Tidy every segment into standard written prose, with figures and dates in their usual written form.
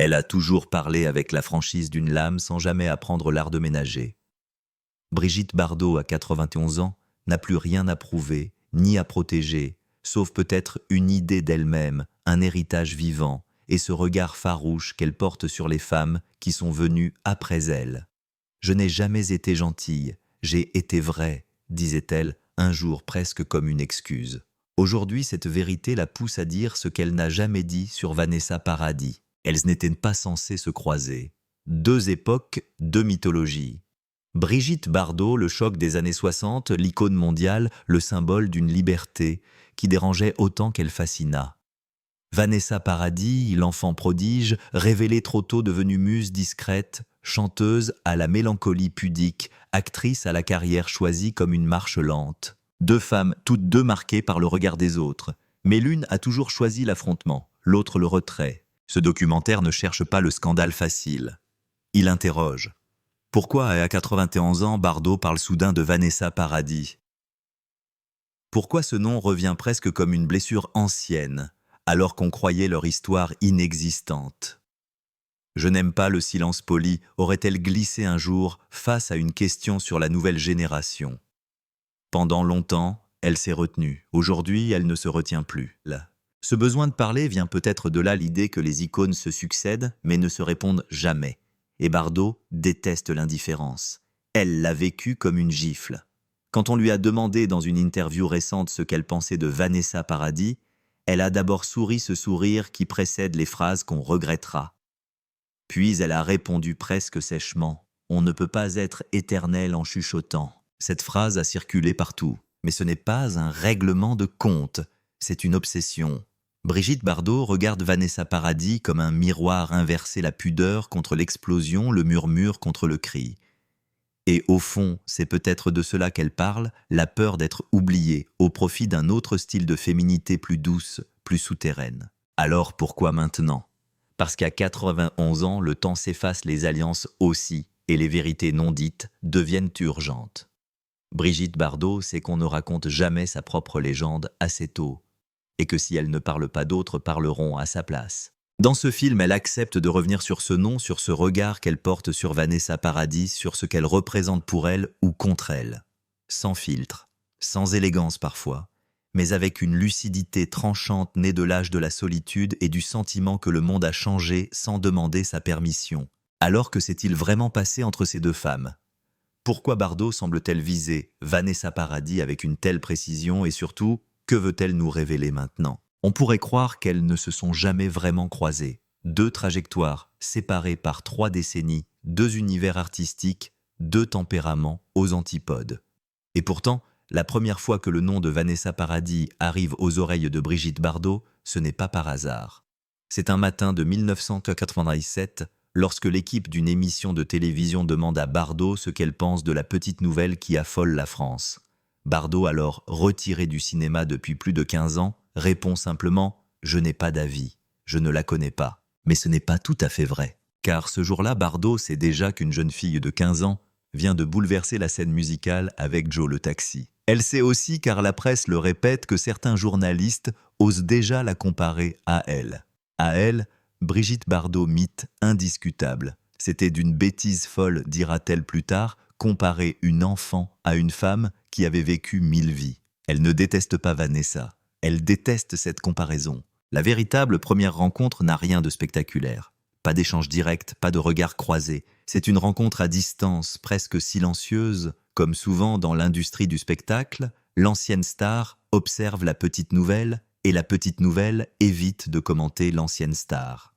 Elle a toujours parlé avec la franchise d'une lame sans jamais apprendre l'art de ménager. Brigitte Bardot, à 91 ans, n'a plus rien à prouver, ni à protéger, sauf peut-être une idée d'elle-même, un héritage vivant, et ce regard farouche qu'elle porte sur les femmes qui sont venues après elle. « Je n'ai jamais été gentille, j'ai été vraie », disait-elle un jour presque comme une excuse. Aujourd'hui, cette vérité la pousse à dire ce qu'elle n'a jamais dit sur Vanessa Paradis. Elles n'étaient pas censées se croiser. Deux époques, deux mythologies. Brigitte Bardot, le choc des années 60, l'icône mondiale, le symbole d'une liberté qui dérangeait autant qu'elle fascina. Vanessa Paradis, l'enfant prodige, révélée trop tôt devenue muse discrète, chanteuse à la mélancolie pudique, actrice à la carrière choisie comme une marche lente. Deux femmes, toutes deux marquées par le regard des autres. Mais l'une a toujours choisi l'affrontement, l'autre le retrait. Ce documentaire ne cherche pas le scandale facile. Il interroge. Pourquoi, à 91 ans, Bardot parle soudain de Vanessa Paradis? Pourquoi ce nom revient presque comme une blessure ancienne, alors qu'on croyait leur histoire inexistante? Je n'aime pas le silence poli, aurait-elle glissé un jour face à une question sur la nouvelle génération? Pendant longtemps, elle s'est retenue. Aujourd'hui, elle ne se retient plus. Là. Ce besoin de parler vient peut-être de là l'idée que les icônes se succèdent, mais ne se répondent jamais. Et Bardot déteste l'indifférence. Elle l'a vécu comme une gifle. Quand on lui a demandé dans une interview récente ce qu'elle pensait de Vanessa Paradis, elle a d'abord souri ce sourire qui précède les phrases qu'on regrettera. Puis elle a répondu presque sèchement « On ne peut pas être éternel en chuchotant ». Cette phrase a circulé partout. Mais ce n'est pas un règlement de compte, c'est une obsession. Brigitte Bardot regarde Vanessa Paradis comme un miroir inversé, la pudeur contre l'explosion, le murmure contre le cri. Et au fond, c'est peut-être de cela qu'elle parle, la peur d'être oubliée, au profit d'un autre style de féminité plus douce, plus souterraine. Alors pourquoi maintenant? Parce qu'à 91 ans, le temps s'efface, les alliances aussi, et les vérités non dites deviennent urgentes. Brigitte Bardot sait qu'on ne raconte jamais sa propre légende assez tôt, et que si elle ne parle pas, d'autres parleront à sa place. Dans ce film, elle accepte de revenir sur ce nom, sur ce regard qu'elle porte sur Vanessa Paradis, sur ce qu'elle représente pour elle ou contre elle. Sans filtre, sans élégance parfois, mais avec une lucidité tranchante née de l'âge de la solitude et du sentiment que le monde a changé sans demander sa permission. Alors que s'est-il vraiment passé entre ces deux femmes? Pourquoi Bardot semble-t-elle viser Vanessa Paradis avec une telle précision et surtout, que veut-elle nous révéler maintenant? On pourrait croire qu'elles ne se sont jamais vraiment croisées. Deux trajectoires séparées par 3 décennies, deux univers artistiques, deux tempéraments aux antipodes. Et pourtant, la première fois que le nom de Vanessa Paradis arrive aux oreilles de Brigitte Bardot, ce n'est pas par hasard. C'est un matin de 1997, lorsque l'équipe d'une émission de télévision demande à Bardot ce qu'elle pense de la petite nouvelle qui affole la France. Bardot, alors retiré du cinéma depuis plus de 15 ans, répond simplement « Je n'ai pas d'avis, je ne la connais pas ». Mais ce n'est pas tout à fait vrai. Car ce jour-là, Bardot sait déjà qu'une jeune fille de 15 ans vient de bouleverser la scène musicale avec Joe le Taxi. Elle sait aussi, car la presse le répète, que certains journalistes osent déjà la comparer à elle. À elle, Brigitte Bardot, mythe indiscutable. C'était d'une bêtise folle, dira-t-elle plus tard, comparer une enfant à une femme qui avait vécu 1000 vies. Elle ne déteste pas Vanessa. Elle déteste cette comparaison. La véritable première rencontre n'a rien de spectaculaire. Pas d'échange direct, pas de regard croisé. C'est une rencontre à distance, presque silencieuse. Comme souvent dans l'industrie du spectacle, l'ancienne star observe la petite nouvelle et la petite nouvelle évite de commenter l'ancienne star.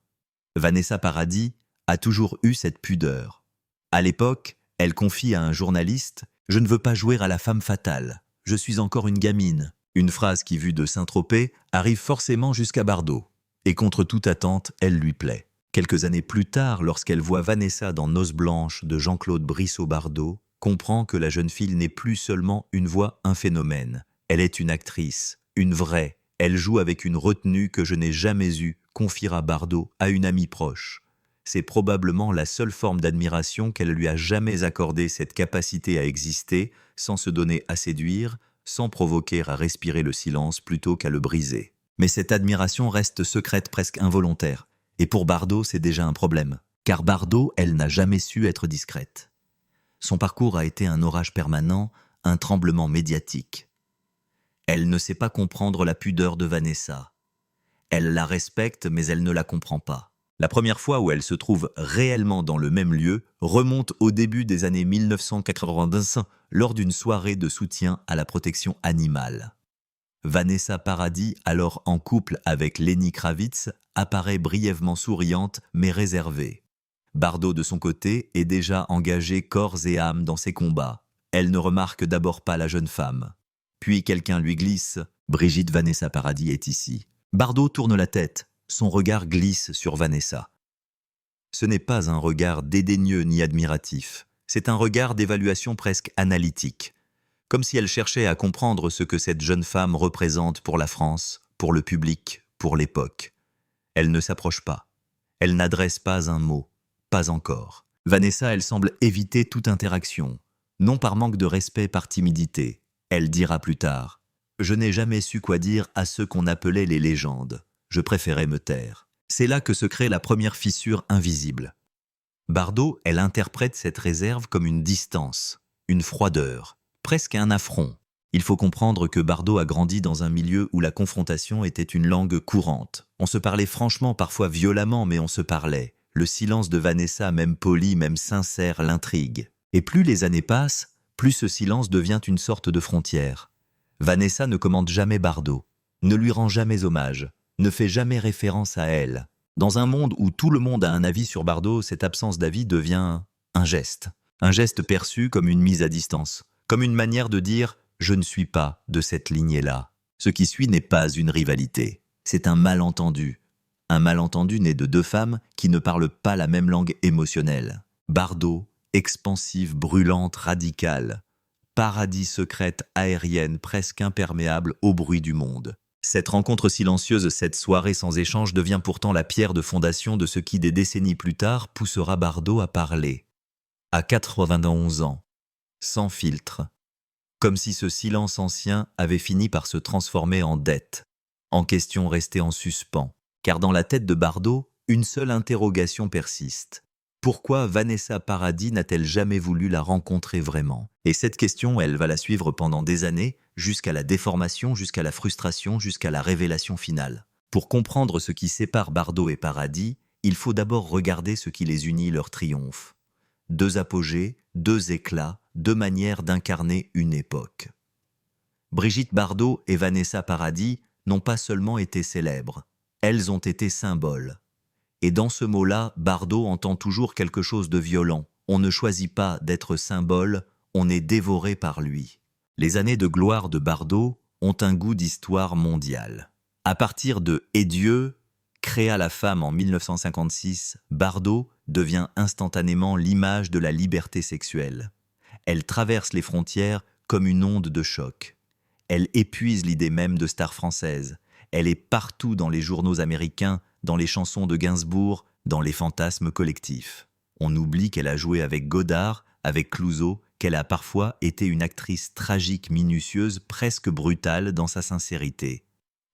Vanessa Paradis a toujours eu cette pudeur. À l'époque, elle confie à un journaliste « Je ne veux pas jouer à la femme fatale, je suis encore une gamine ». Une phrase qui, vue de Saint-Tropez, arrive forcément jusqu'à Bardot. Et contre toute attente, elle lui plaît. Quelques années plus tard, lorsqu'elle voit Vanessa dans Noces blanches de Jean-Claude Brissot-Bardot, comprend que la jeune fille n'est plus seulement une voix, un phénomène. Elle est une actrice, une vraie. Elle joue avec une retenue que je n'ai jamais eue, confiera Bardot à une amie proche. C'est probablement la seule forme d'admiration qu'elle lui a jamais accordée, cette capacité à exister sans se donner à séduire, sans provoquer à respirer le silence plutôt qu'à le briser. Mais cette admiration reste secrète, presque involontaire. Et pour Bardot, c'est déjà un problème. Car Bardot, elle n'a jamais su être discrète. Son parcours a été un orage permanent, un tremblement médiatique. Elle ne sait pas comprendre la pudeur de Vanessa. Elle la respecte, mais elle ne la comprend pas. La première fois où elle se trouve réellement dans le même lieu remonte au début des années 1990 lors d'une soirée de soutien à la protection animale. Vanessa Paradis, alors en couple avec Lenny Kravitz, apparaît brièvement souriante mais réservée. Bardot, de son côté, est déjà engagée corps et âme dans ses combats. Elle ne remarque d'abord pas la jeune femme. Puis quelqu'un lui glisse « Brigitte Vanessa Paradis est ici ». Bardot tourne la tête, son regard glisse sur Vanessa. Ce n'est pas un regard dédaigneux ni admiratif, c'est un regard d'évaluation presque analytique, comme si elle cherchait à comprendre ce que cette jeune femme représente pour la France, pour le public, pour l'époque. Elle ne s'approche pas, elle n'adresse pas un mot, pas encore. Vanessa, elle semble éviter toute interaction, non par manque de respect, par timidité. Elle dira plus tard « Je n'ai jamais su quoi dire à ceux qu'on appelait les légendes. Je préférais me taire. » C'est là que se crée la première fissure invisible. Bardot, elle interprète cette réserve comme une distance, une froideur, presque un affront. Il faut comprendre que Bardot a grandi dans un milieu où la confrontation était une langue courante. On se parlait franchement, parfois violemment, mais on se parlait. Le silence de Vanessa, même poli, même sincère, l'intrigue. Et plus les années passent, plus ce silence devient une sorte de frontière. Vanessa ne commente jamais Bardot, ne lui rend jamais hommage, ne fait jamais référence à elle. Dans un monde où tout le monde a un avis sur Bardot, cette absence d'avis devient un geste. Un geste perçu comme une mise à distance, comme une manière de dire « je ne suis pas de cette lignée-là ». Ce qui suit n'est pas une rivalité, c'est un malentendu. Un malentendu né de deux femmes qui ne parlent pas la même langue émotionnelle. Bardot, expansive, brûlante, radicale. Paradis, secrète, aérienne, presque imperméable au bruit du monde. Cette rencontre silencieuse, cette soirée sans échange devient pourtant la pierre de fondation de ce qui, des décennies plus tard, poussera Bardot à parler. À 91 ans, sans filtre. Comme si ce silence ancien avait fini par se transformer en dette, en question restée en suspens. Car dans la tête de Bardot, une seule interrogation persiste. Pourquoi Vanessa Paradis n'a-t-elle jamais voulu la rencontrer vraiment? Et cette question, elle va la suivre pendant des années, jusqu'à la déformation, jusqu'à la frustration, jusqu'à la révélation finale. Pour comprendre ce qui sépare Bardot et Paradis, il faut d'abord regarder ce qui les unit, leur triomphe. Deux apogées, deux éclats, deux manières d'incarner une époque. Brigitte Bardot et Vanessa Paradis n'ont pas seulement été célèbres, elles ont été symboles. Et dans ce mot-là, Bardot entend toujours quelque chose de violent. On ne choisit pas d'être symbole, on est dévoré par lui. Les années de gloire de Bardot ont un goût d'histoire mondiale. À partir de « Et Dieu » créa la femme en 1956, Bardot devient instantanément l'image de la liberté sexuelle. Elle traverse les frontières comme une onde de choc. Elle épuise l'idée même de star française. Elle est partout dans les journaux américains, dans les chansons de Gainsbourg, dans les fantasmes collectifs. On oublie qu'elle a joué avec Godard, avec Clouzot, qu'elle a parfois été une actrice tragique, minutieuse, presque brutale dans sa sincérité.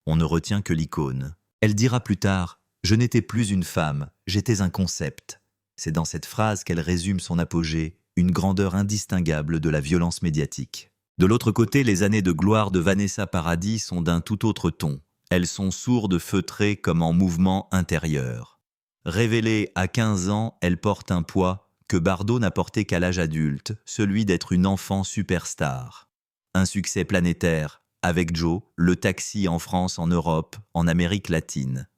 On ne retient que l'icône. Elle dira plus tard « Je n'étais plus une femme, j'étais un concept ». C'est dans cette phrase qu'elle résume son apogée, une grandeur indistinguable de la violence médiatique. De l'autre côté, les années de gloire de Vanessa Paradis sont d'un tout autre ton. Elles sont sourdes, feutrées comme en mouvement intérieur. Révélée à 15 ans, elle porte un poids que Bardot n'a porté qu'à l'âge adulte, celui d'être une enfant superstar. Un succès planétaire, avec Joe, le taxi en France, en Europe, en Amérique latine.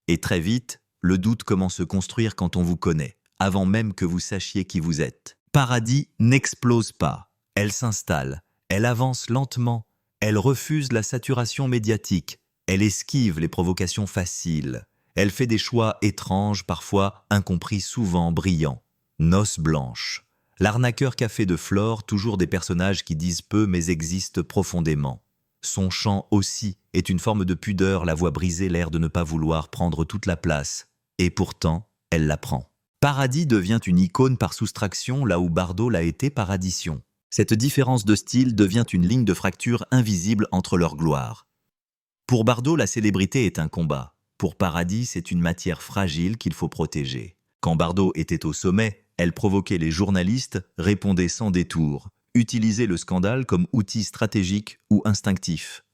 Et très vite, le doute commence à se construire quand on vous connaît, avant même que vous sachiez qui vous êtes. Paradis n'explose pas, elle s'installe, elle avance lentement, elle refuse la saturation médiatique, elle esquive les provocations faciles, elle fait des choix étranges, parfois incompris, souvent brillants. Noces blanches. L'arnaqueur café de Flore, toujours des personnages qui disent peu mais existent profondément. Son chant aussi est une forme de pudeur, la voix brisée, l'air de ne pas vouloir prendre toute la place. Et pourtant, elle la prend. Paradis devient une icône par soustraction là où Bardot l'a été par addition. Cette différence de style devient une ligne de fracture invisible entre leurs gloires. Pour Bardot, la célébrité est un combat. Pour Paradis, c'est une matière fragile qu'il faut protéger. Quand Bardot était au sommet, elle provoquait les journalistes, répondait sans détour, utilisait le scandale comme outil stratégique ou instinctif.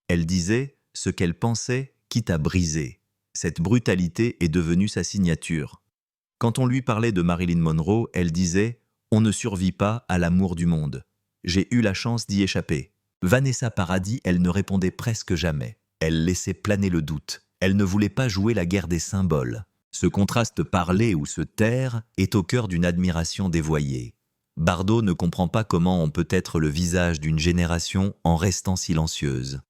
Elle disait ce qu'elle pensait, quitte à briser. Cette brutalité est devenue sa signature. Quand on lui parlait de Marilyn Monroe, elle disait « On ne survit pas à l'amour du monde. J'ai eu la chance d'y échapper. » Vanessa Paradis, elle ne répondait presque jamais. Elle laissait planer le doute. Elle ne voulait pas jouer la guerre des symboles. Ce contraste parler ou se taire est au cœur d'une admiration dévoyée. Bardot ne comprend pas comment on peut être le visage d'une génération en restant silencieuse.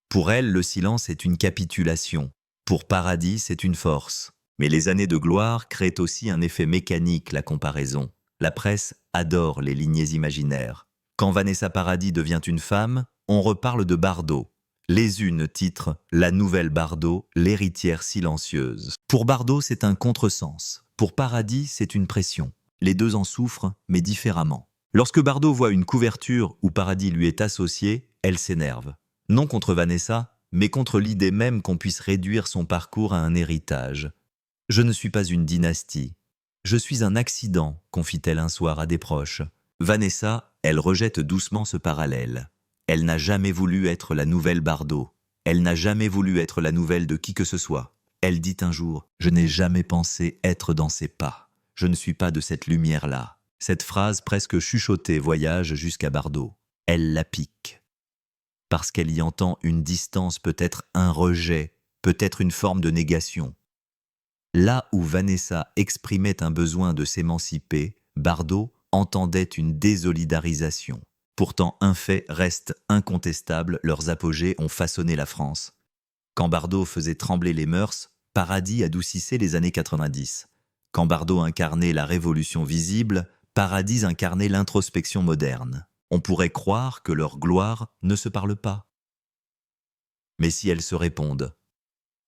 Pour elle, le silence est une capitulation. Pour Paradis, c'est une force. Mais les années de gloire créent aussi un effet mécanique, la comparaison. La presse adore les lignées imaginaires. Quand Vanessa Paradis devient une femme, on reparle de Bardot. Les unes titrent « La nouvelle Bardot, l'héritière silencieuse ». Pour Bardot, c'est un contresens. Pour Paradis, c'est une pression. Les deux en souffrent, mais différemment. Lorsque Bardot voit une couverture où Paradis lui est associé, elle s'énerve. Non contre Vanessa, mais contre l'idée même qu'on puisse réduire son parcours à un héritage. « Je ne suis pas une dynastie. Je suis un accident », confie-t-elle un soir à des proches. Vanessa, elle rejette doucement ce parallèle. Elle n'a jamais voulu être la nouvelle Bardot. Elle n'a jamais voulu être la nouvelle de qui que ce soit. Elle dit un jour « Je n'ai jamais pensé être dans ses pas. Je ne suis pas de cette lumière-là. » Cette phrase presque chuchotée voyage jusqu'à Bardot. Elle la pique. Parce qu'elle y entend une distance, peut-être un rejet, peut-être une forme de négation. Là où Vanessa exprimait un besoin de s'émanciper, Bardot entendait une désolidarisation. Pourtant, un fait reste incontestable, leurs apogées ont façonné la France. Quand Bardot faisait trembler les mœurs, Paradis adoucissait les années 90. Quand Bardot incarnait la révolution visible, Paradis incarnait l'introspection moderne. On pourrait croire que leur gloire ne se parle pas. Mais si elles se répondent.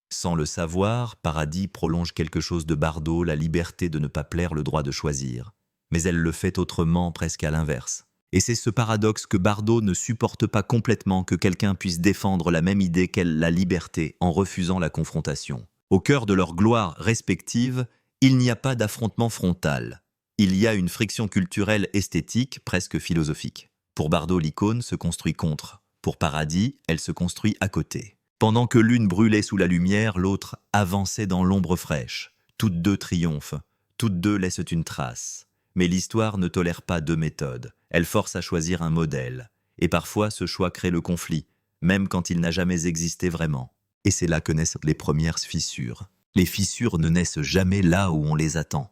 Sans le savoir, Paradis prolonge quelque chose de Bardot, la liberté de ne pas plaire, le droit de choisir. Mais elle le fait autrement, presque à l'inverse. Et c'est ce paradoxe que Bardot ne supporte pas complètement, que quelqu'un puisse défendre la même idée qu'elle, la liberté, en refusant la confrontation. Au cœur de leur gloire respective, il n'y a pas d'affrontement frontal. Il y a une friction culturelle esthétique, presque philosophique. Pour Bardot, l'icône se construit contre. Pour Paradis, elle se construit à côté. Pendant que l'une brûlait sous la lumière, l'autre avançait dans l'ombre fraîche. Toutes deux triomphent, toutes deux laissent une trace. Mais l'histoire ne tolère pas deux méthodes. Elle force à choisir un modèle. Et parfois, ce choix crée le conflit, même quand il n'a jamais existé vraiment. Et c'est là que naissent les premières fissures. Les fissures ne naissent jamais là où on les attend.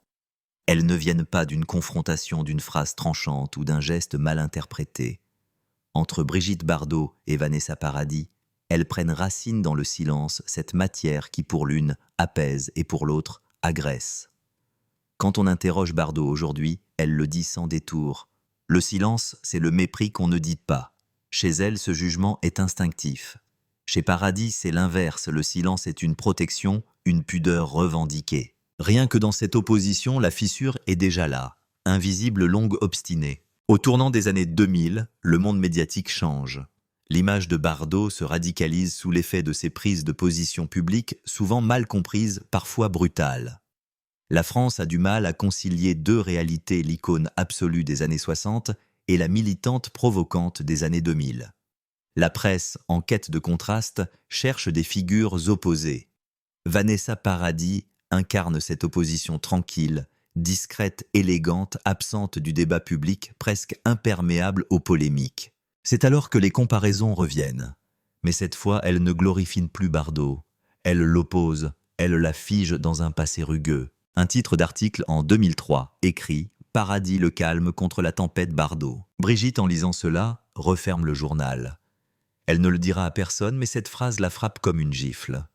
Elles ne viennent pas d'une confrontation, d'une phrase tranchante ou d'un geste mal interprété. Entre Brigitte Bardot et Vanessa Paradis, elles prennent racine dans le silence, cette matière qui pour l'une apaise et pour l'autre agresse. Quand on interroge Bardot aujourd'hui, elle le dit sans détour. Le silence, c'est le mépris qu'on ne dit pas. Chez elle, ce jugement est instinctif. Chez Paradis, c'est l'inverse, le silence est une protection, une pudeur revendiquée. Rien que dans cette opposition, la fissure est déjà là, invisible, longue, obstinée. Au tournant des années 2000, le monde médiatique change. L'image de Bardot se radicalise sous l'effet de ses prises de position publiques, souvent mal comprises, parfois brutales. La France a du mal à concilier deux réalités, l'icône absolue des années 60 et la militante provocante des années 2000. La presse, en quête de contraste, cherche des figures opposées. Vanessa Paradis incarne cette opposition tranquille, discrète, élégante, absente du débat public, presque imperméable aux polémiques. C'est alors que les comparaisons reviennent. Mais cette fois, elle ne glorifie plus Bardot. Elle l'oppose, elle la fige dans un passé rugueux. Un titre d'article en 2003, écrit « Paradis le calme contre la tempête Bardot ». Brigitte, en lisant cela, referme le journal. Elle ne le dira à personne, mais cette phrase la frappe comme une gifle.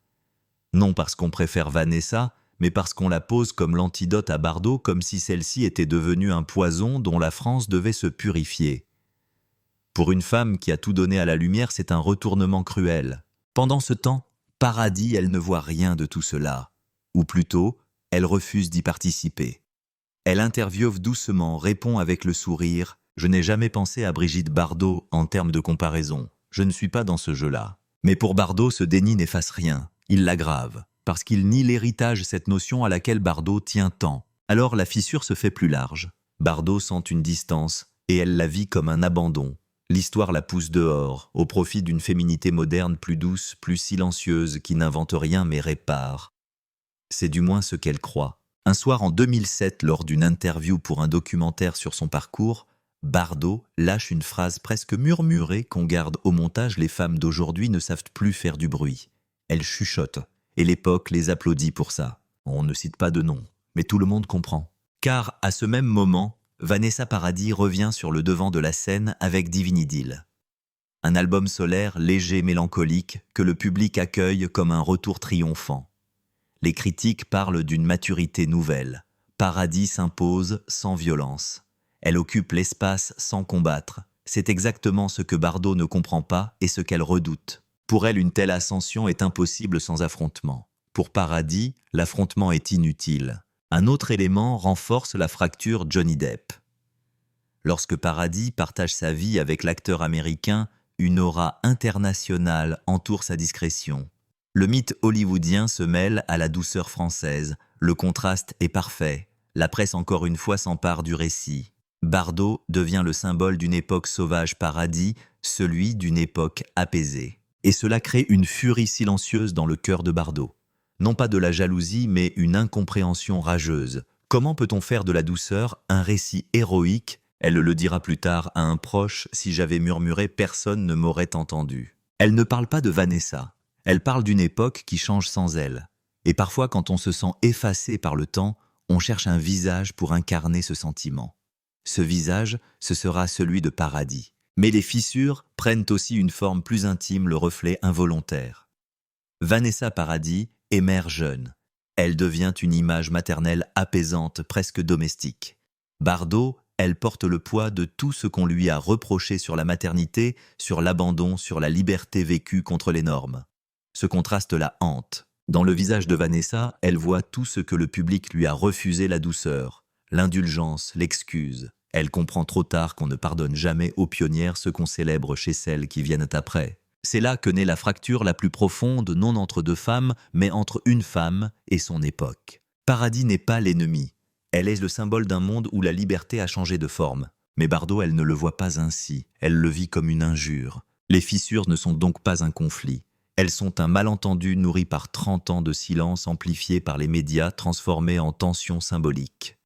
Non parce qu'on préfère Vanessa, mais parce qu'on la pose comme l'antidote à Bardot, comme si celle-ci était devenue un poison dont la France devait se purifier. Pour une femme qui a tout donné à la lumière, c'est un retournement cruel. Pendant ce temps, Paradis, elle ne voit rien de tout cela. Ou plutôt, elle refuse d'y participer. Elle interviewe doucement, répond avec le sourire « Je n'ai jamais pensé à Brigitte Bardot en termes de comparaison. Je ne suis pas dans ce jeu-là. » Mais pour Bardot, ce déni n'efface rien. Il l'aggrave, parce qu'il nie l'héritage, cette notion à laquelle Bardot tient tant. Alors la fissure se fait plus large. Bardot sent une distance, et elle la vit comme un abandon. L'histoire la pousse dehors, au profit d'une féminité moderne plus douce, plus silencieuse, qui n'invente rien mais répare. C'est du moins ce qu'elle croit. Un soir en 2007, lors d'une interview pour un documentaire sur son parcours, Bardot lâche une phrase presque murmurée qu'on garde au montage. Les femmes d'aujourd'hui ne savent plus faire du bruit. Elles chuchotent, et l'époque les applaudit pour ça. On ne cite pas de nom, mais tout le monde comprend. Car à ce même moment, Vanessa Paradis revient sur le devant de la scène avec Divine Idylle. Un album solaire léger, mélancolique, que le public accueille comme un retour triomphant. Les critiques parlent d'une maturité nouvelle. Paradis s'impose sans violence. Elle occupe l'espace sans combattre. C'est exactement ce que Bardot ne comprend pas et ce qu'elle redoute. Pour elle, une telle ascension est impossible sans affrontement. Pour Paradis, l'affrontement est inutile. Un autre élément renforce la fracture Johnny Depp. Lorsque Paradis partage sa vie avec l'acteur américain, une aura internationale entoure sa discrétion. Le mythe hollywoodien se mêle à la douceur française. Le contraste est parfait. La presse encore une fois s'empare du récit. Bardot devient le symbole d'une époque sauvage, Paradis, celui d'une époque apaisée. Et cela crée une furie silencieuse dans le cœur de Bardot. Non pas de la jalousie, mais une incompréhension rageuse. Comment peut-on faire de la douceur un récit héroïque? Elle le dira plus tard à un proche, si j'avais murmuré, personne ne m'aurait entendu. Elle ne parle pas de Vanessa. Elle parle d'une époque qui change sans elle. Et parfois, quand on se sent effacé par le temps, on cherche un visage pour incarner ce sentiment. Ce visage, ce sera celui de Paradis. Mais les fissures prennent aussi une forme plus intime, le reflet involontaire. Vanessa Paradis émerge jeune. Elle devient une image maternelle apaisante, presque domestique. Bardot, elle porte le poids de tout ce qu'on lui a reproché sur la maternité, sur l'abandon, sur la liberté vécue contre les normes. Ce contraste la hante. Dans le visage de Vanessa, elle voit tout ce que le public lui a refusé, la douceur, l'indulgence, l'excuse. Elle comprend trop tard qu'on ne pardonne jamais aux pionnières ce qu'on célèbre chez celles qui viennent après. C'est là que naît la fracture la plus profonde, non entre deux femmes, mais entre une femme et son époque. Paradis n'est pas l'ennemi. Elle est le symbole d'un monde où la liberté a changé de forme. Mais Bardot, elle ne le voit pas ainsi. Elle le vit comme une injure. Les fissures ne sont donc pas un conflit. Elles sont un malentendu nourri par 30 ans de silence amplifié par les médias, transformés en tensions symboliques.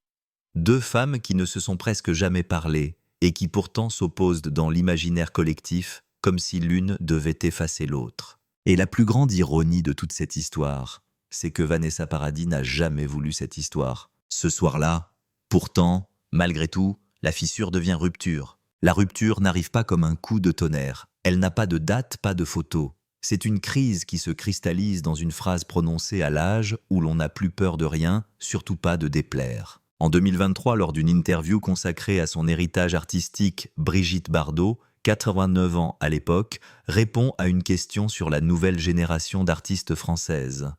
Deux femmes qui ne se sont presque jamais parlé et qui pourtant s'opposent dans l'imaginaire collectif, comme si l'une devait effacer l'autre. Et la plus grande ironie de toute cette histoire, c'est que Vanessa Paradis n'a jamais voulu cette histoire. Ce soir-là, pourtant, malgré tout, la fissure devient rupture. La rupture n'arrive pas comme un coup de tonnerre. Elle n'a pas de date, pas de photo. C'est une crise qui se cristallise dans une phrase prononcée à l'âge où l'on n'a plus peur de rien, surtout pas de déplaire. En 2023, lors d'une interview consacrée à son héritage artistique, Brigitte Bardot, 89 ans à l'époque, répond à une question sur la nouvelle génération d'artistes françaises.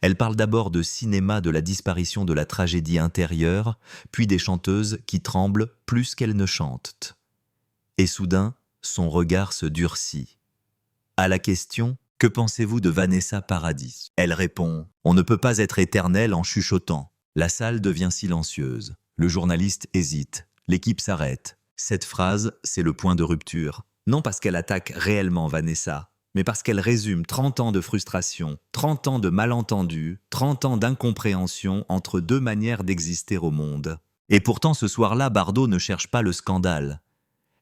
Elle parle d'abord de cinéma, de la disparition de la tragédie intérieure, puis des chanteuses qui tremblent plus qu'elles ne chantent. Et soudain, son regard se durcit. À la question « Que pensez-vous de Vanessa Paradis ?» Elle répond « On ne peut pas être éternel en chuchotant. » La salle devient silencieuse. Le journaliste hésite. L'équipe s'arrête. Cette phrase, c'est le point de rupture. Non parce qu'elle attaque réellement Vanessa, mais parce qu'elle résume 30 ans de frustration, 30 ans de malentendus, 30 ans d'incompréhension entre deux manières d'exister au monde. Et pourtant, ce soir-là, Bardot ne cherche pas le scandale.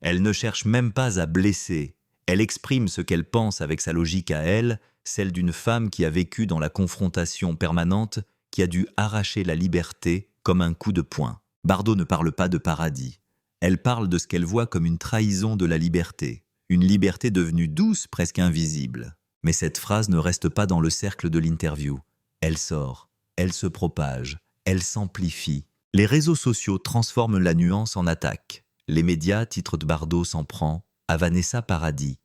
Elle ne cherche même pas à blesser. Elle exprime ce qu'elle pense avec sa logique à elle, celle d'une femme qui a vécu dans la confrontation permanente, qui a dû arracher la liberté comme un coup de poing. Bardot ne parle pas de Paradis. Elle parle de ce qu'elle voit comme une trahison de la liberté. Une liberté devenue douce, presque invisible. Mais cette phrase ne reste pas dans le cercle de l'interview. Elle sort, elle se propage, elle s'amplifie. Les réseaux sociaux transforment la nuance en attaque. Les médias, titre de Bardot, s'en prend à Vanessa Paradis.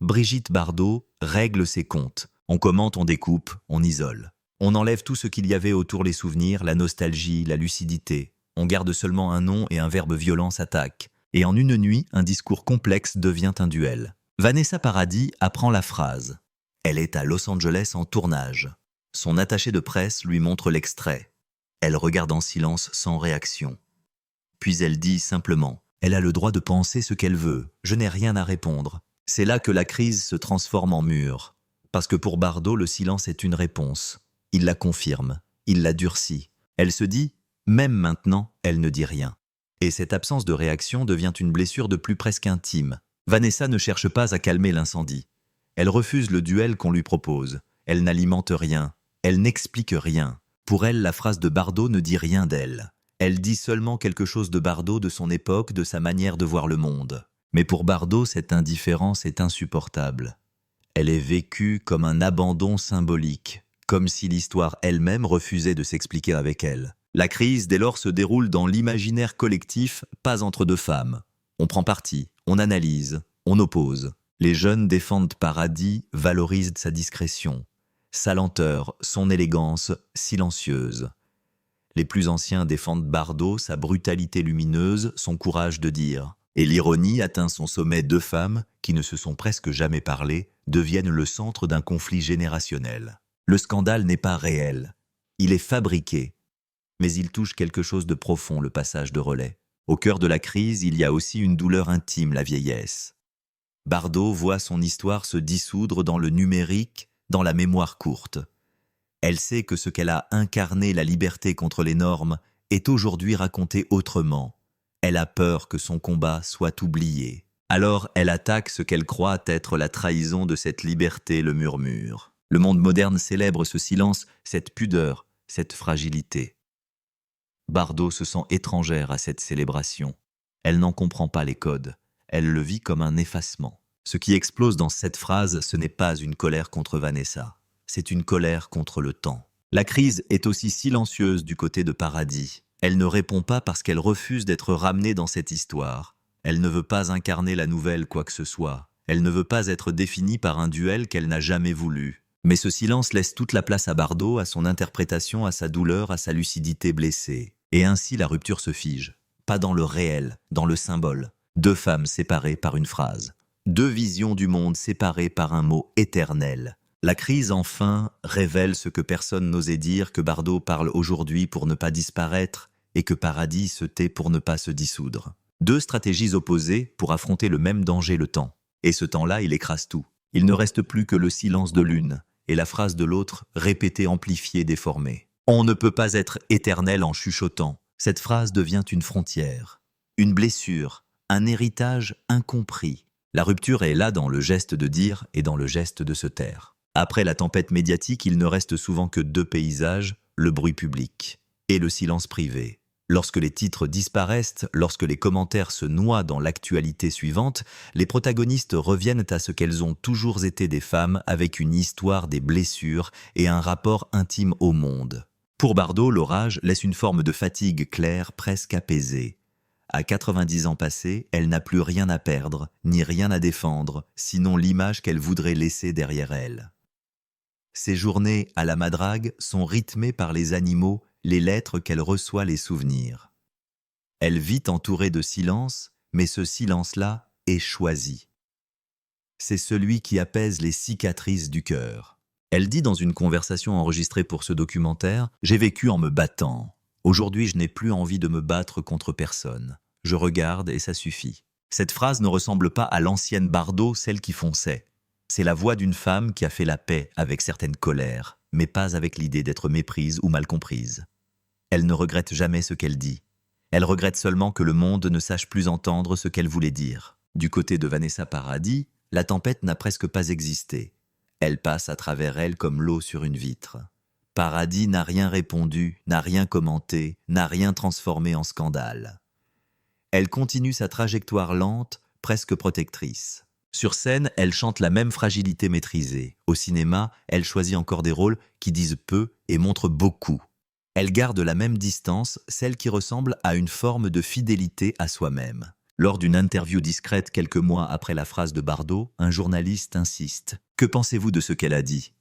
Brigitte Bardot règle ses comptes. On commente, on découpe, on isole. On enlève tout ce qu'il y avait autour, les souvenirs, la nostalgie, la lucidité. On garde seulement un nom et un verbe violent s'attaque. Et en une nuit, un discours complexe devient un duel. Vanessa Paradis apprend la phrase. Elle est à Los Angeles en tournage. Son attaché de presse lui montre l'extrait. Elle regarde en silence sans réaction. Puis elle dit simplement « Elle a le droit de penser ce qu'elle veut, je n'ai rien à répondre ». C'est là que la crise se transforme en mur. Parce que pour Bardot, le silence est une réponse. Il la confirme, il la durcit. Elle se dit « Même maintenant, elle ne dit rien ». Et cette absence de réaction devient une blessure de plus presque intime. Vanessa ne cherche pas à calmer l'incendie. Elle refuse le duel qu'on lui propose. Elle n'alimente rien. Elle n'explique rien. Pour elle, la phrase de Bardot ne dit rien d'elle. Elle dit seulement quelque chose de Bardot, de son époque, de sa manière de voir le monde. Mais pour Bardot, cette indifférence est insupportable. Elle est vécue comme un abandon symbolique, comme si l'histoire elle-même refusait de s'expliquer avec elle. La crise, dès lors, se déroule dans l'imaginaire collectif, pas entre deux femmes. On prend parti, on analyse, on oppose. Les jeunes défendent Paradis, valorisent sa discrétion, sa lenteur, son élégance silencieuse. Les plus anciens défendent Bardot, sa brutalité lumineuse, son courage de dire. Et l'ironie atteint son sommet. Deux femmes, qui ne se sont presque jamais parlé, deviennent le centre d'un conflit générationnel. Le scandale n'est pas réel. Il est fabriqué. Mais il touche quelque chose de profond, le passage de relais. Au cœur de la crise, il y a aussi une douleur intime, la vieillesse. Bardot voit son histoire se dissoudre dans le numérique, dans la mémoire courte. Elle sait que ce qu'elle a incarné, la liberté contre les normes, est aujourd'hui raconté autrement. Elle a peur que son combat soit oublié. Alors elle attaque ce qu'elle croit être la trahison de cette liberté, le murmure. Le monde moderne célèbre ce silence, cette pudeur, cette fragilité. Bardot se sent étrangère à cette célébration. Elle n'en comprend pas les codes. Elle le vit comme un effacement. Ce qui explose dans cette phrase, ce n'est pas une colère contre Vanessa. C'est une colère contre le temps. La crise est aussi silencieuse du côté de Paradis. Elle ne répond pas parce qu'elle refuse d'être ramenée dans cette histoire. Elle ne veut pas incarner la nouvelle quoi que ce soit. Elle ne veut pas être définie par un duel qu'elle n'a jamais voulu. Mais ce silence laisse toute la place à Bardot, à son interprétation, à sa douleur, à sa lucidité blessée. Et ainsi la rupture se fige. Pas dans le réel, dans le symbole. Deux femmes séparées par une phrase. Deux visions du monde séparées par un mot éternel. La crise, enfin, révèle ce que personne n'osait dire, que Bardot parle aujourd'hui pour ne pas disparaître et que Paradis se tait pour ne pas se dissoudre. Deux stratégies opposées pour affronter le même danger, le temps. Et ce temps-là, il écrase tout. Il ne reste plus que le silence de l'une et la phrase de l'autre, répétée, amplifiée, déformée. On ne peut pas être éternel en chuchotant. Cette phrase devient une frontière, une blessure, un héritage incompris. La rupture est là dans le geste de dire et dans le geste de se taire. Après la tempête médiatique, il ne reste souvent que deux paysages, le bruit public et le silence privé. Lorsque les titres disparaissent, lorsque les commentaires se noient dans l'actualité suivante, les protagonistes reviennent à ce qu'elles ont toujours été, des femmes avec une histoire, des blessures et un rapport intime au monde. Pour Bardot, l'orage laisse une forme de fatigue claire, presque apaisée. À 90 ans passés, elle n'a plus rien à perdre, ni rien à défendre, sinon l'image qu'elle voudrait laisser derrière elle. Ses journées à la Madrague sont rythmées par les animaux, les lettres qu'elle reçoit, les souvenirs. Elle vit entourée de silence, mais ce silence-là est choisi. C'est celui qui apaise les cicatrices du cœur. Elle dit dans une conversation enregistrée pour ce documentaire « J'ai vécu en me battant. Aujourd'hui, je n'ai plus envie de me battre contre personne. Je regarde et ça suffit. » Cette phrase ne ressemble pas à l'ancienne Bardot, celle qui fonçait. C'est la voix d'une femme qui a fait la paix avec certaines colères, mais pas avec l'idée d'être méprise ou mal comprise. Elle ne regrette jamais ce qu'elle dit. Elle regrette seulement que le monde ne sache plus entendre ce qu'elle voulait dire. Du côté de Vanessa Paradis, la tempête n'a presque pas existé. Elle passe à travers elle comme l'eau sur une vitre. Paradis n'a rien répondu, n'a rien commenté, n'a rien transformé en scandale. Elle continue sa trajectoire lente, presque protectrice. Sur scène, elle chante la même fragilité maîtrisée. Au cinéma, elle choisit encore des rôles qui disent peu et montrent beaucoup. Elle garde la même distance, celle qui ressemble à une forme de fidélité à soi-même. Lors d'une interview discrète quelques mois après la phrase de Bardot, un journaliste insiste. « Que pensez-vous de ce qu'elle a dit ?»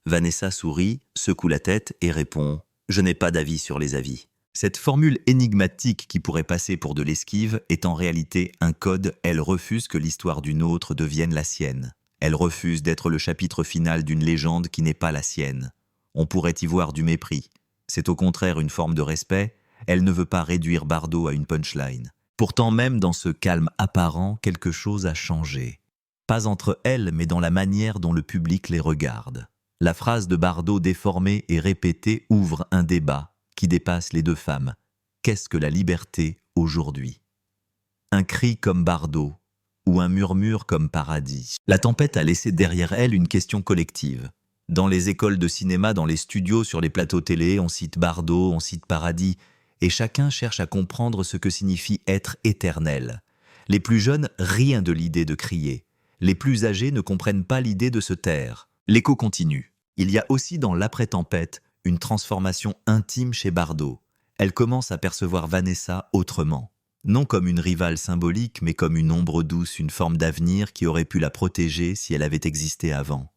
Vanessa sourit, secoue la tête et répond « Je n'ai pas d'avis sur les avis ». Cette formule énigmatique qui pourrait passer pour de l'esquive est en réalité un code. Elle refuse que l'histoire d'une autre devienne la sienne. Elle refuse d'être le chapitre final d'une légende qui n'est pas la sienne. On pourrait y voir du mépris. C'est au contraire une forme de respect. Elle ne veut pas réduire Bardot à une punchline. Pourtant, même dans ce calme apparent, quelque chose a changé. Pas entre elles, mais dans la manière dont le public les regarde. La phrase de Bardot déformée et répétée ouvre un débat qui dépasse les deux femmes. Qu'est-ce que la liberté aujourd'hui? Un cri comme Bardot ou un murmure comme Paradis. La tempête a laissé derrière elle une question collective. Dans les écoles de cinéma, dans les studios, sur les plateaux télé, on cite Bardot, on cite Paradis, et chacun cherche à comprendre ce que signifie être éternel. Les plus jeunes rient de l'idée de crier. Les plus âgés ne comprennent pas l'idée de se taire. L'écho continue. Il y a aussi dans l'après-tempête une transformation intime chez Bardot. Elle commence à percevoir Vanessa autrement. Non comme une rivale symbolique, mais comme une ombre douce, une forme d'avenir qui aurait pu la protéger si elle avait existé avant.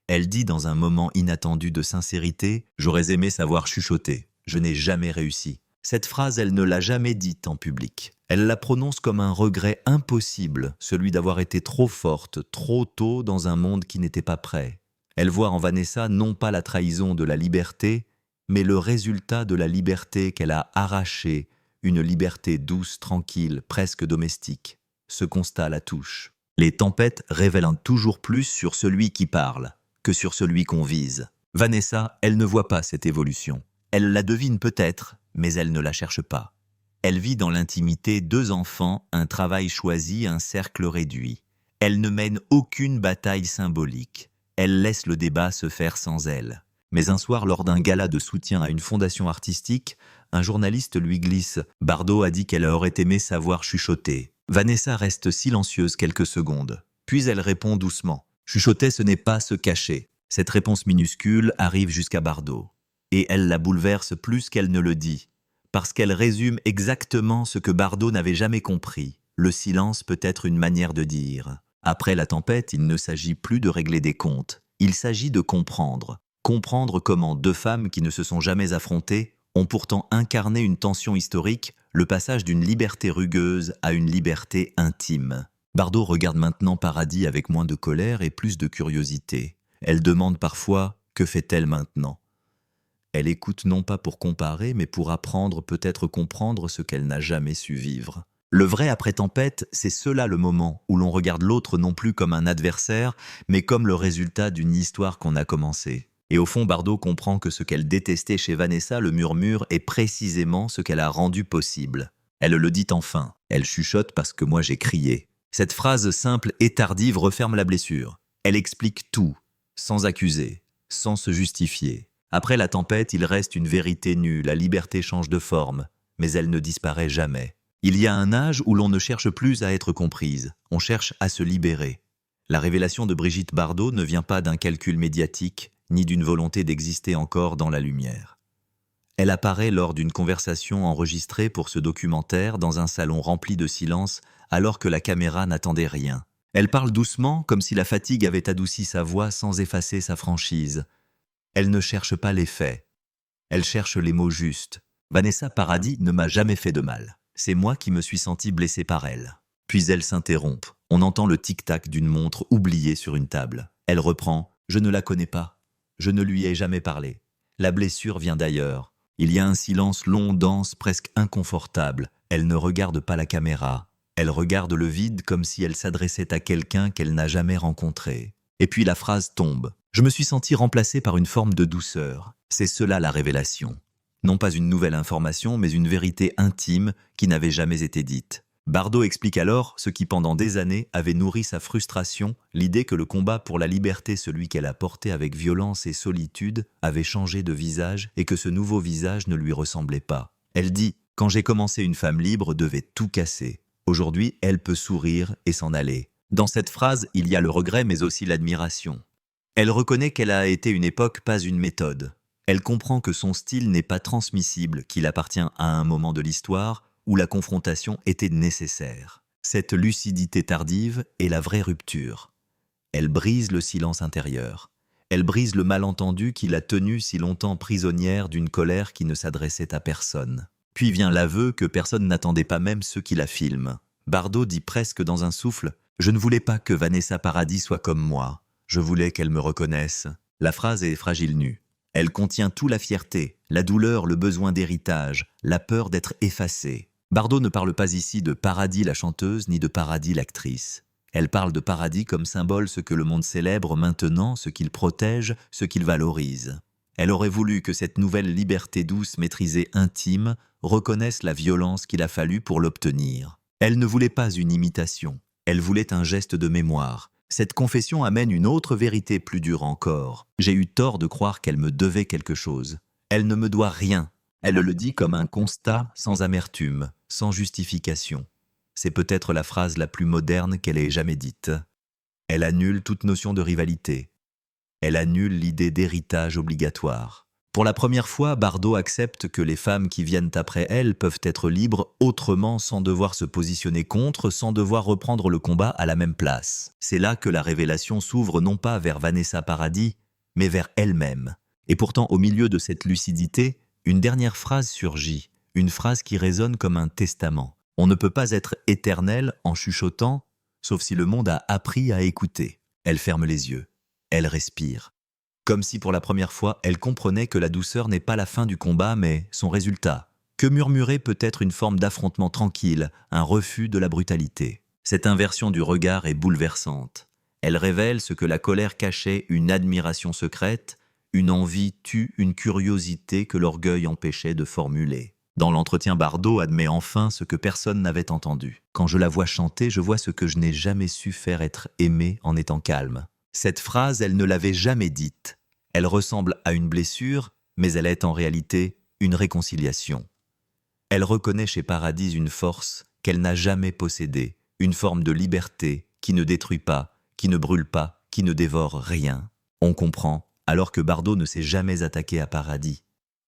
Elle dit dans un moment inattendu de sincérité « J'aurais aimé savoir chuchoter. Je n'ai jamais réussi. » Cette phrase, elle ne l'a jamais dite en public. Elle la prononce comme un regret impossible, celui d'avoir été trop forte, trop tôt dans un monde qui n'était pas prêt. Elle voit en Vanessa non pas la trahison de la liberté, mais le résultat de la liberté qu'elle a arrachée, une liberté douce, tranquille, presque domestique. Ce constat la touche. Les tempêtes révèlent toujours plus sur celui qui parle que sur celui qu'on vise. Vanessa, elle ne voit pas cette évolution. Elle la devine peut-être, mais elle ne la cherche pas. Elle vit dans l'intimité 2 enfants, un travail choisi, un cercle réduit. Elle ne mène aucune bataille symbolique. Elle laisse le débat se faire sans elle. Mais un soir, lors d'un gala de soutien à une fondation artistique, un journaliste lui glisse « Bardot a dit qu'elle aurait aimé savoir chuchoter ». Vanessa reste silencieuse quelques secondes. Puis elle répond doucement « Chuchoter, ce n'est pas se cacher ». Cette réponse minuscule arrive jusqu'à Bardot. Et elle la bouleverse plus qu'elle ne le dit, parce qu'elle résume exactement ce que Bardot n'avait jamais compris. Le silence peut être une manière de dire. Après la tempête, il ne s'agit plus de régler des comptes. Il s'agit de comprendre. Comprendre comment 2 femmes qui ne se sont jamais affrontées ont pourtant incarné une tension historique, le passage d'une liberté rugueuse à une liberté intime. Bardot regarde maintenant Paradis avec moins de colère et plus de curiosité. Elle demande parfois « Que fait-elle maintenant ?» Elle écoute non pas pour comparer, mais pour apprendre, peut-être comprendre ce qu'elle n'a jamais su vivre. Le vrai après-tempête, c'est cela le moment où l'on regarde l'autre non plus comme un adversaire, mais comme le résultat d'une histoire qu'on a commencée. Et au fond, Bardot comprend que ce qu'elle détestait chez Vanessa, le murmure, est précisément ce qu'elle a rendu possible. Elle le dit enfin. Elle chuchote parce que moi j'ai crié. Cette phrase simple et tardive referme la blessure. Elle explique tout, sans accuser, sans se justifier. Après la tempête, il reste une vérité nue, la liberté change de forme, mais elle ne disparaît jamais. Il y a un âge où l'on ne cherche plus à être comprise, on cherche à se libérer. La révélation de Brigitte Bardot ne vient pas d'un calcul médiatique, ni d'une volonté d'exister encore dans la lumière. Elle apparaît lors d'une conversation enregistrée pour ce documentaire dans un salon rempli de silence alors que la caméra n'attendait rien. Elle parle doucement, comme si la fatigue avait adouci sa voix sans effacer sa franchise. Elle ne cherche pas les faits. Elle cherche les mots justes. Vanessa Paradis ne m'a jamais fait de mal. C'est moi qui me suis senti blessé par elle. Puis elle s'interrompt. On entend le tic-tac d'une montre oubliée sur une table. Elle reprend « Je ne la connais pas. Je ne lui ai jamais parlé. La blessure vient d'ailleurs. » Il y a un silence long, dense, presque inconfortable. Elle ne regarde pas la caméra. Elle regarde le vide comme si elle s'adressait à quelqu'un qu'elle n'a jamais rencontré. Et puis la phrase tombe. Je me suis senti remplacé par une forme de douceur. C'est cela la révélation. Non pas une nouvelle information, mais une vérité intime qui n'avait jamais été dite. Bardot explique alors ce qui pendant des années avait nourri sa frustration, l'idée que le combat pour la liberté, celui qu'elle a porté avec violence et solitude, avait changé de visage et que ce nouveau visage ne lui ressemblait pas. Elle dit « Quand j'ai commencé, une femme libre devait tout casser. Aujourd'hui, elle peut sourire et s'en aller. » Dans cette phrase, il y a le regret mais aussi l'admiration. Elle reconnaît qu'elle a été une époque, pas une méthode. Elle comprend que son style n'est pas transmissible, qu'il appartient à un moment de l'histoire où la confrontation était nécessaire. Cette lucidité tardive est la vraie rupture. Elle brise le silence intérieur. Elle brise le malentendu qui l'a tenue si longtemps prisonnière d'une colère qui ne s'adressait à personne. Puis vient l'aveu que personne n'attendait pas, même ceux qui la filment. Bardot dit presque dans un souffle « Je ne voulais pas que Vanessa Paradis soit comme moi. Je voulais qu'elle me reconnaisse. » La phrase est fragile nue. Elle contient tout la fierté, la douleur, le besoin d'héritage, la peur d'être effacée. Bardot ne parle pas ici de Paradis la chanteuse ni de Paradis l'actrice. Elle parle de Paradis comme symbole ce que le monde célèbre maintenant, ce qu'il protège, ce qu'il valorise. Elle aurait voulu que cette nouvelle liberté douce, maîtrisée, intime, reconnaisse la violence qu'il a fallu pour l'obtenir. Elle ne voulait pas une imitation, elle voulait un geste de mémoire. Cette confession amène une autre vérité plus dure encore. J'ai eu tort de croire qu'elle me devait quelque chose. Elle ne me doit rien. Elle le dit comme un constat, sans amertume, sans justification. C'est peut-être la phrase la plus moderne qu'elle ait jamais dite. Elle annule toute notion de rivalité. Elle annule l'idée d'héritage obligatoire. Pour la première fois, Bardot accepte que les femmes qui viennent après elle peuvent être libres autrement, sans devoir se positionner contre, sans devoir reprendre le combat à la même place. C'est là que la révélation s'ouvre non pas vers Vanessa Paradis, mais vers elle-même. Et pourtant, au milieu de cette lucidité, une dernière phrase surgit, une phrase qui résonne comme un testament. On ne peut pas être éternel en chuchotant, sauf si le monde a appris à écouter. Elle ferme les yeux, elle respire. Comme si pour la première fois, elle comprenait que la douceur n'est pas la fin du combat, mais son résultat. Que murmurer peut être une forme d'affrontement tranquille, un refus de la brutalité. Cette inversion du regard est bouleversante. Elle révèle ce que la colère cachait, une admiration secrète, une envie tue, une curiosité que l'orgueil empêchait de formuler. Dans l'entretien, Bardot admet enfin ce que personne n'avait entendu. Quand je la vois chanter, je vois ce que je n'ai jamais su faire, être aimé en étant calme. Cette phrase, elle ne l'avait jamais dite. Elle ressemble à une blessure, mais elle est en réalité une réconciliation. Elle reconnaît chez Paradis une force qu'elle n'a jamais possédée, une forme de liberté qui ne détruit pas, qui ne brûle pas, qui ne dévore rien. On comprend, alors que Bardot ne s'est jamais attaqué à Paradis.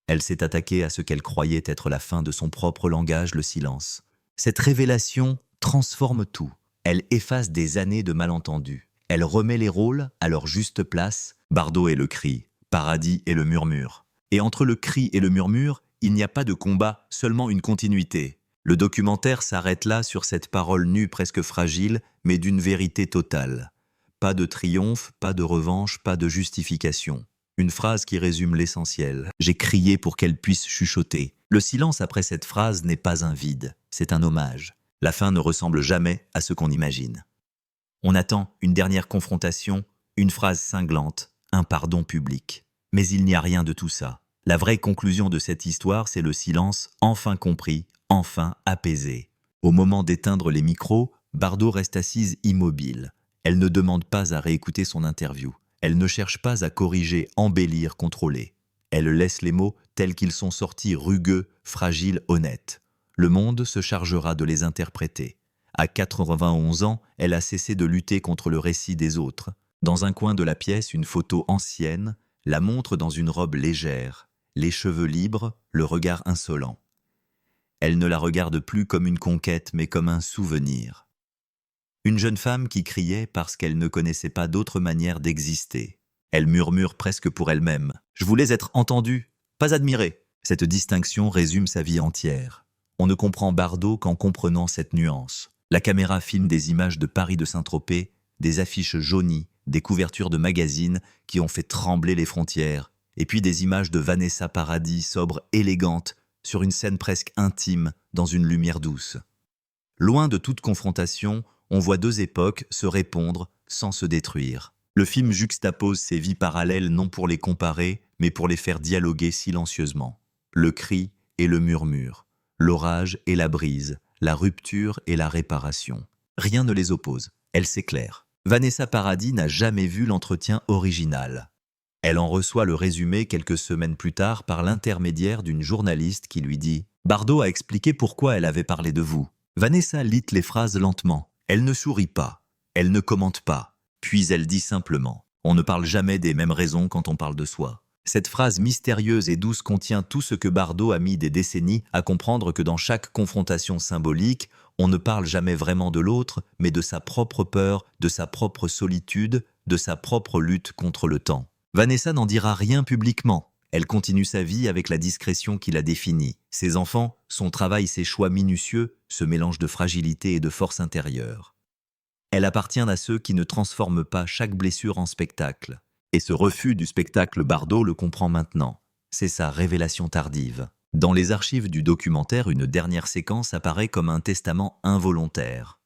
Elle s'est attaquée à ce qu'elle croyait être la fin de son propre langage, le silence. Cette révélation transforme tout. Elle efface des années de malentendus. Elle remet les rôles à leur juste place. Bardot est le cri, Paradis est le murmure. Et entre le cri et le murmure, il n'y a pas de combat, seulement une continuité. Le documentaire s'arrête là sur cette parole nue presque fragile, mais d'une vérité totale. Pas de triomphe, pas de revanche, pas de justification. Une phrase qui résume l'essentiel. J'ai crié pour qu'elle puisse chuchoter. Le silence après cette phrase n'est pas un vide, c'est un hommage. La fin ne ressemble jamais à ce qu'on imagine. On attend une dernière confrontation, une phrase cinglante, un pardon public. Mais il n'y a rien de tout ça. La vraie conclusion de cette histoire, c'est le silence enfin compris, enfin apaisé. Au moment d'éteindre les micros, Bardot reste assise immobile. Elle ne demande pas à réécouter son interview. Elle ne cherche pas à corriger, embellir, contrôler. Elle laisse les mots tels qu'ils sont sortis, rugueux, fragiles, honnêtes. Le monde se chargera de les interpréter. À 91 ans, elle a cessé de lutter contre le récit des autres. Dans un coin de la pièce, une photo ancienne la montre dans une robe légère, les cheveux libres, le regard insolent. Elle ne la regarde plus comme une conquête, mais comme un souvenir. Une jeune femme qui criait parce qu'elle ne connaissait pas d'autre manière d'exister. Elle murmure presque pour elle-même. « Je voulais être entendue, pas admirée ». Cette distinction résume sa vie entière. On ne comprend Bardot qu'en comprenant cette nuance. La caméra filme des images de Paris de Saint-Tropez, des affiches jaunies, des couvertures de magazines qui ont fait trembler les frontières, et puis des images de Vanessa Paradis, sobre, élégante, sur une scène presque intime, dans une lumière douce. Loin de toute confrontation, on voit deux époques se répondre sans se détruire. Le film juxtapose ces vies parallèles non pour les comparer, mais pour les faire dialoguer silencieusement. Le cri et le murmure, l'orage et la brise, la rupture et la réparation. Rien ne les oppose, elles s'éclairent. Vanessa Paradis n'a jamais vu l'entretien original. Elle en reçoit le résumé quelques semaines plus tard par l'intermédiaire d'une journaliste qui lui dit « Bardot a expliqué pourquoi elle avait parlé de vous. » Vanessa lit les phrases lentement. Elle ne sourit pas, elle ne commente pas. Puis elle dit simplement « On ne parle jamais des mêmes raisons quand on parle de soi. » Cette phrase mystérieuse et douce contient tout ce que Bardot a mis des décennies à comprendre que dans chaque confrontation symbolique, on ne parle jamais vraiment de l'autre, mais de sa propre peur, de sa propre solitude, de sa propre lutte contre le temps. Vanessa n'en dira rien publiquement. Elle continue sa vie avec la discrétion qui la définit. Ses enfants, son travail, ses choix minutieux, ce mélange de fragilité et de force intérieure. Elle appartient à ceux qui ne transforment pas chaque blessure en spectacle, Et ce refus du spectacle, Bardot le comprend maintenant. C'est sa révélation tardive. Dans les archives du documentaire, une dernière séquence apparaît comme un testament involontaire.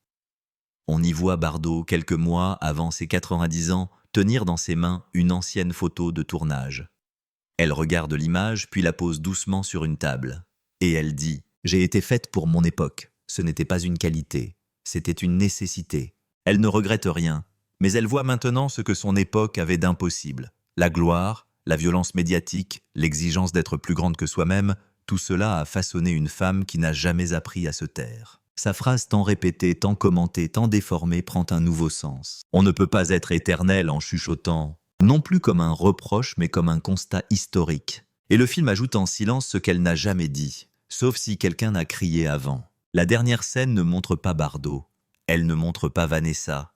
On y voit Bardot, quelques mois avant ses 90 ans, tenir dans ses mains une ancienne photo de tournage. Elle regarde l'image, puis la pose doucement sur une table. Et elle dit « J'ai été faite pour mon époque. Ce n'était pas une qualité, c'était une nécessité. » Elle ne regrette rien, mais elle voit maintenant ce que son époque avait d'impossible. La gloire, la violence médiatique, l'exigence d'être plus grande que soi-même, tout cela a façonné une femme qui n'a jamais appris à se taire. Sa phrase tant répétée, tant commentée, tant déformée prend un nouveau sens. On ne peut pas être éternel en chuchotant, non plus comme un reproche, mais comme un constat historique. Et le film ajoute en silence ce qu'elle n'a jamais dit, sauf si quelqu'un a crié avant. La dernière scène ne montre pas Bardot. Elle ne montre pas Vanessa.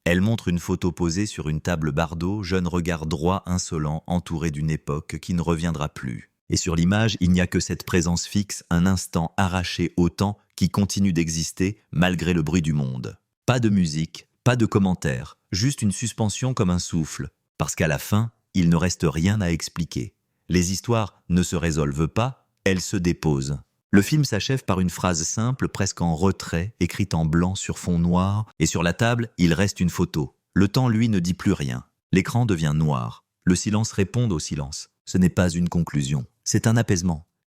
Elle montre une photo posée sur une table. Bardot, jeune regard droit, insolent, entouré d'une époque qui ne reviendra plus. Et sur l'image, il n'y a que cette présence fixe, un instant arraché au temps qui continue d'exister malgré le bruit du monde. Pas de musique, pas de commentaires, juste une suspension comme un souffle. Parce qu'à la fin, il ne reste rien à expliquer. Les histoires ne se résolvent pas, elles se déposent. Le film s'achève par une phrase simple, presque en retrait, écrite en blanc sur fond noir, et sur la table, il reste une photo. Le temps, lui, ne dit plus rien. L'écran devient noir. Le silence répond au silence. Ce n'est pas une conclusion, c'est un apaisement.